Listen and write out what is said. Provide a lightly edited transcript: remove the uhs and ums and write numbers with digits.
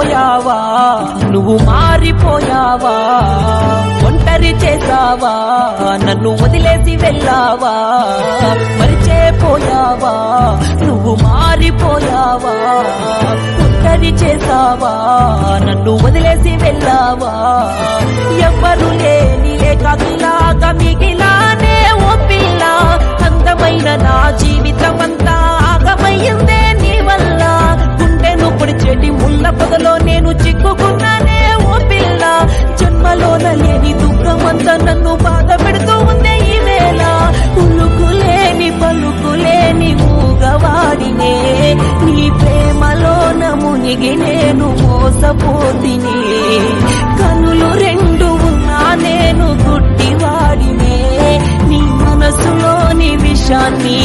పోయావా నువ్వు మారిపోయావా ఒంటరి చేసావా నన్ను వదిలేసి వెళ్ళావా మరిచేపోయావా నువ్వు మారిపోయావా ఒంటరి చేసావా నన్ను వదిలేసి వెళ్ళావా ఎవ్వరు లేని ఏకాకిలాగా మిగిలానే ఓ పిల్ల అందమైన నా జీవితమంతా ఆగమయ్యిందే నీ వల్ల గుండెను పొడిచేటి ముళ్ళ పొదలో నేను చిక్కుకున్నానే ఓ పిల్ల జన్మలోన లేని దుఃఖమంతా నన్ను బాధ పెడుతూ ఉందే ఈ వేళ ఉలుకులేని పలుకులేని మూగవాడినే నీ ప్రేమలోన మునిగి నేను మోసపోతిని కనులు రెండు ఉన్నా నేను గుడ్డివాడినే నీ మనసులోని విషాన్ని